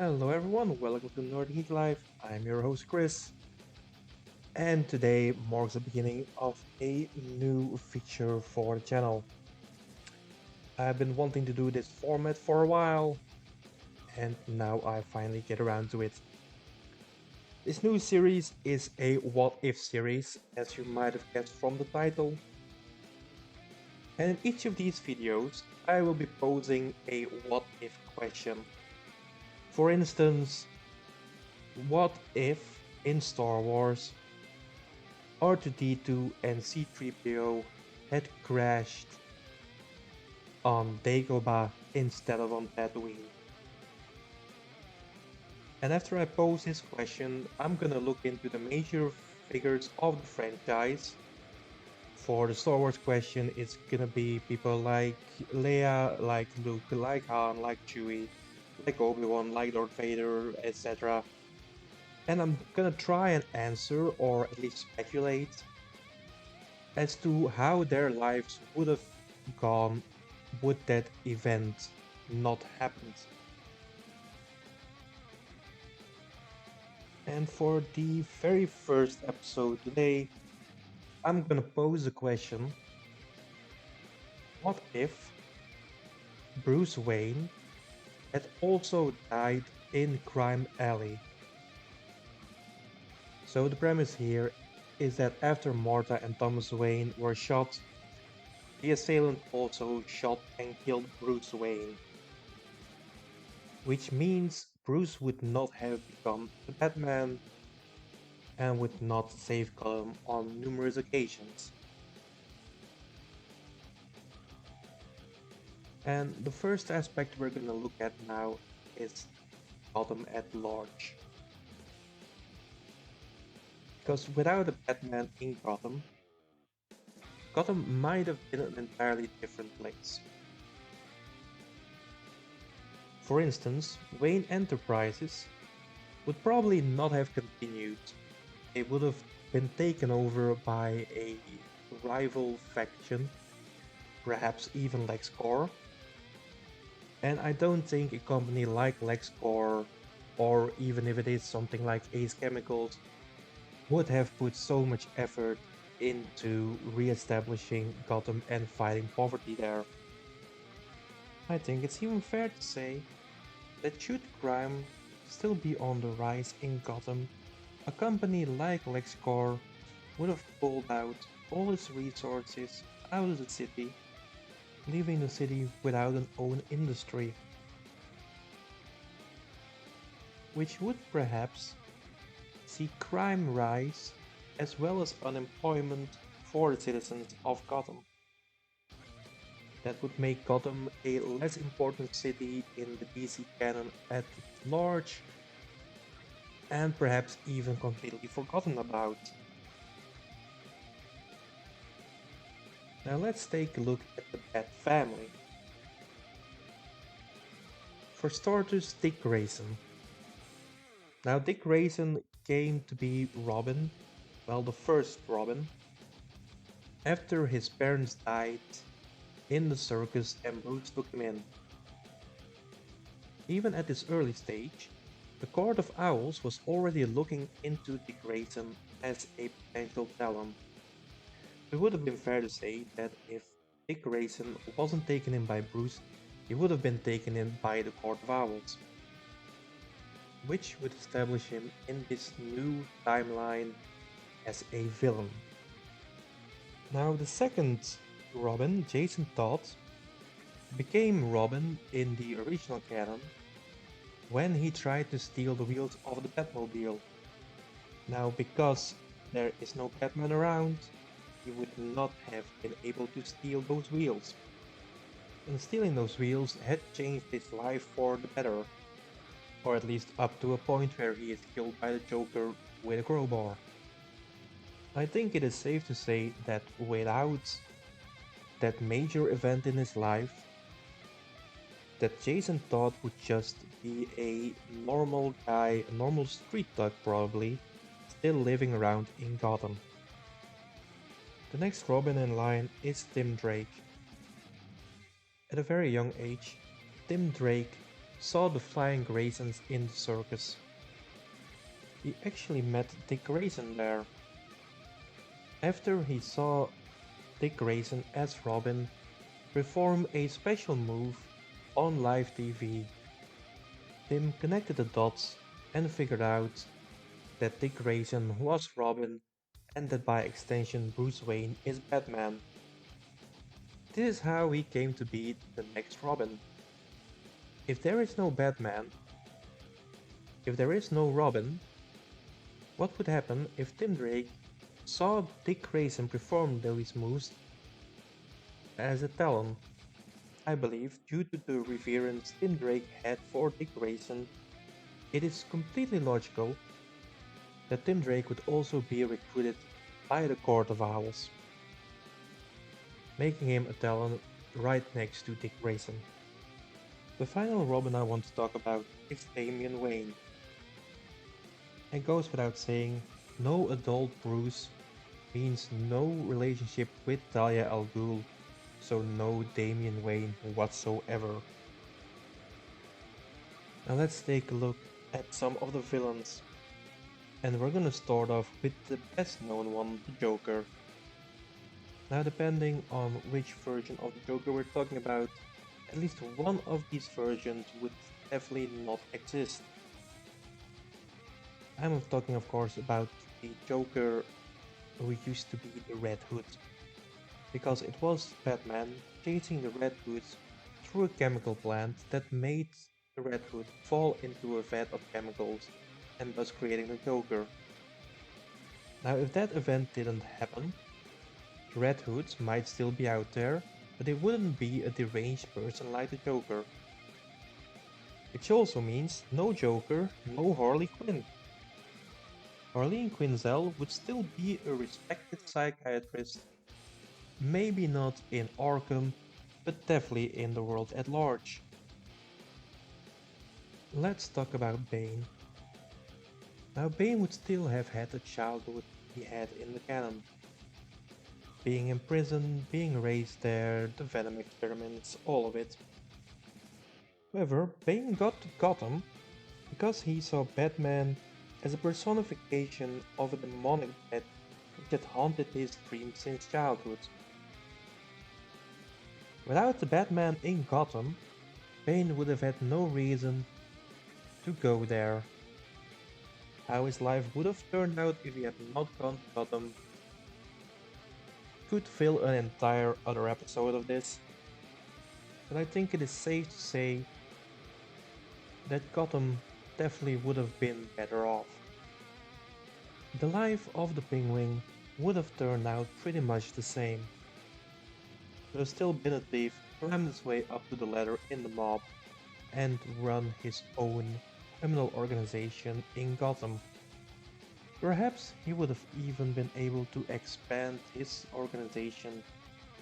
Hello everyone, welcome to Nordic Geek Live. I'm your host Chris, and today marks the beginning of a new feature for the channel. I've been wanting to do this format for a while, and now I finally get around to it. This new series is a what if series, as you might have guessed from the title. And in each of these videos, I will be posing a what if question. For instance, what if in Star Wars R2D2 and C3PO had crashed on Dagobah instead of on Tatooine? And after I pose this question, I'm gonna look into the major figures of the franchise. For the Star Wars question, it's gonna be people like Leia, like Luke, like Han, like Chewie, like Obi-Wan, like Lord Vader, etc. And I'm gonna try and answer, or at least speculate, as to how their lives would have gone would that event not happened. And for the very first episode today, I'm gonna pose a question. What if Bruce Wayne had also died in Crime Alley? So the premise here is that after Martha and Thomas Wayne were shot, the assailant also shot and killed Bruce Wayne. Which means Bruce would not have become the Batman and would not save Gotham on numerous occasions. And the first aspect we're gonna look at now is Gotham at large. Because without a Batman in Gotham, Gotham might have been an entirely different place. For instance, Wayne Enterprises would probably not have continued. It would have been taken over by a rival faction, perhaps even LexCorp. And I don't think a company like LexCorp, or even if it is something like Ace Chemicals, would have put so much effort into re-establishing Gotham and fighting poverty there. I think it's even fair to say that should crime still be on the rise in Gotham, a company like LexCorp would have pulled out all its resources out of the city, leaving the city without an own industry, which would perhaps see crime rise as well as unemployment for the citizens of Gotham. That would make Gotham a less important city in the DC canon at large, and perhaps even completely forgotten about. Now let's take a look at the Bat family. For starters, Dick Grayson. Now Dick Grayson came to be Robin, well, the first Robin, after his parents died in the circus and Bruce took him in. Even at this early stage, the Court of Owls was already looking into Dick Grayson as a potential talent. It would have been fair to say that if Dick Grayson wasn't taken in by Bruce, he would have been taken in by the Court of Owls, which would establish him in this new timeline as a villain. Now the second Robin, Jason Todd, became Robin in the original canon when he tried to steal the wheels of the Batmobile. Now because there is no Batman around, he would not have been able to steal those wheels. And stealing those wheels had changed his life for the better, or at least up to a point where he is killed by the Joker with a crowbar. I think it is safe to say that without that major event in his life, that Jason Todd would just be a normal guy, a normal street thug probably, still living around in Gotham. The next Robin in line is Tim Drake. At a very young age, Tim Drake saw the flying Graysons in the circus. He actually met Dick Grayson there. After he saw Dick Grayson as Robin perform a special move on live TV, Tim connected the dots and figured out that Dick Grayson was Robin and that by extension Bruce Wayne is Batman. This is how he came to be the next Robin. If there is no Batman, if there is no Robin, what would happen if Tim Drake saw Dick Grayson perform those moves as a Talon? I believe, due to the reverence Tim Drake had for Dick Grayson, it is completely logical that Tim Drake would also be recruited by the Court of Owls, making him a Talon right next to Dick Grayson. The final Robin I want to talk about is Damian Wayne. It goes without saying, no adult Bruce means no relationship with Talia al Ghul, so no Damian Wayne whatsoever. Now let's take a look at some of the villains. And we're gonna start off with the best known one, the Joker. Now depending on which version of the Joker we're talking about, at least one of these versions would definitely not exist. I'm talking of course about the Joker who used to be the Red Hood, because it was Batman chasing the Red Hood through a chemical plant that made the Red Hood fall into a vat of chemicals and thus creating the Joker. Now if that event didn't happen, the Red Hoods might still be out there, but they wouldn't be a deranged person like the Joker. Which also means no Joker, no Harley Quinn. Harleen Quinzel would still be a respected psychiatrist, maybe not in Arkham, but definitely in the world at large. Let's talk about Bane. Now Bane would still have had the childhood he had in the canon. Being in prison, being raised there, the Venom experiments, all of it. However, Bane got to Gotham because he saw Batman as a personification of a demonic threat which had haunted his dreams since childhood. Without the Batman in Gotham, Bane would have had no reason to go there. How his life would have turned out if he had not gone to Gotham could fill an entire other episode of this, but I think it is safe to say that Gotham definitely would have been better off. The life of the Penguin would have turned out pretty much the same. Would have still been a thief, climbed his way up to the ladder in the mob, and run his own criminal organization in Gotham. Perhaps he would have even been able to expand his organization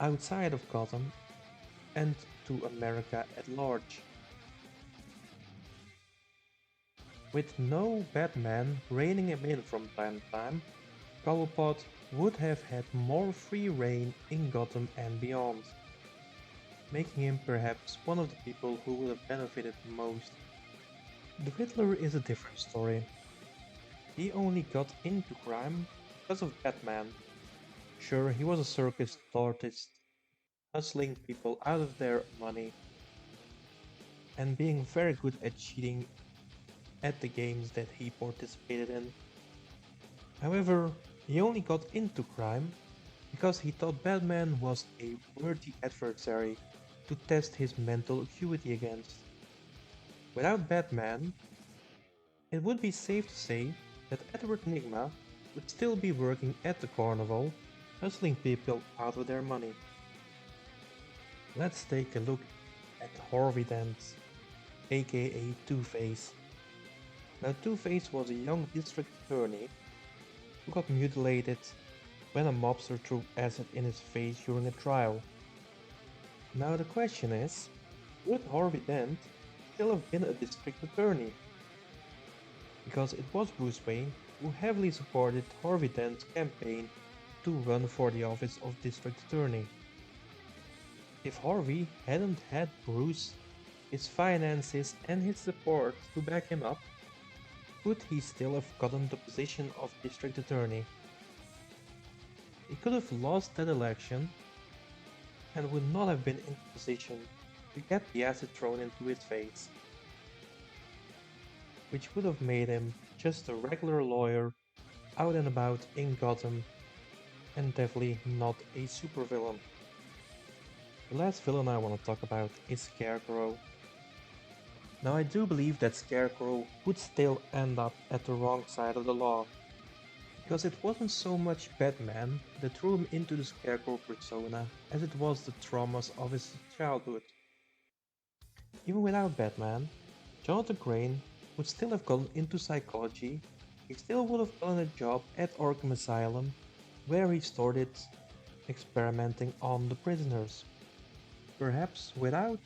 outside of Gotham and to America at large. With no Batman reining him in from time to time, Cobblepot would have had more free reign in Gotham and beyond, making him perhaps one of the people who would have benefited the most. The Riddler is a different story. He only got into crime because of Batman. Sure, he was a circus artist, hustling people out of their money, and being very good at cheating at the games that he participated in. However, he only got into crime because he thought Batman was a worthy adversary to test his mental acuity against. Without Batman, it would be safe to say that Edward Nygma would still be working at the carnival, hustling people out of their money. Let's take a look at Harvey Dent, aka Two-Face. Now Two-Face was a young district attorney who got mutilated when a mobster threw acid in his face during a trial. Now the question is, would Harvey Dent still have been a district attorney? Because it was Bruce Wayne who heavily supported Harvey Dent's campaign to run for the office of district attorney. If Harvey hadn't had Bruce his finances, and his support to back him up, could he still have gotten the position of district attorney? He could have lost that election and would not have been in position to get the acid thrown into his face, which would have made him just a regular lawyer out and about in Gotham and definitely not a supervillain. The last villain I want to talk about is Scarecrow. Now, I do believe that Scarecrow would still end up at the wrong side of the law, because it wasn't so much Batman that threw him into the Scarecrow persona as it was the traumas of his childhood. Even without Batman, Jonathan Crane would still have gone into psychology, he still would have gotten a job at Arkham Asylum, where he started experimenting on the prisoners. Perhaps without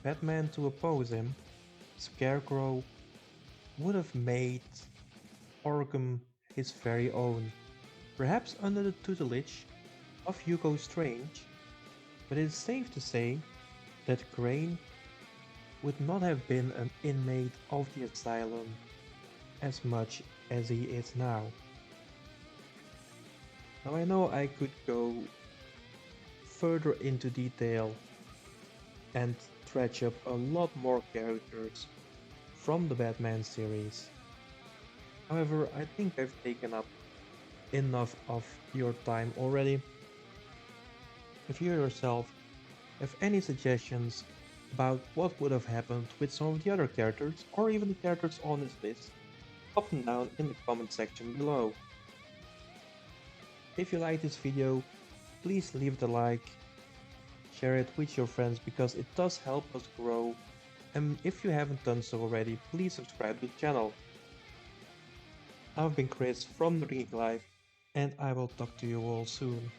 Batman to oppose him, Scarecrow would have made Arkham his very own, perhaps under the tutelage of Hugo Strange, but it is safe to say that Crane would not have been an inmate of the asylum as much as he is now. Now I know I could go further into detail and dredge up a lot more characters from the Batman series. However, I think I've taken up enough of your time already. If you yourself have any suggestions about what would have happened with some of the other characters, or even the characters on this list, pop them down in the comment section below. If you like this video, please leave it a like, share it with your friends because it does help us grow, and if you haven't done so already, please subscribe to the channel. I've been Chris from the Geek Life, and I will talk to you all soon.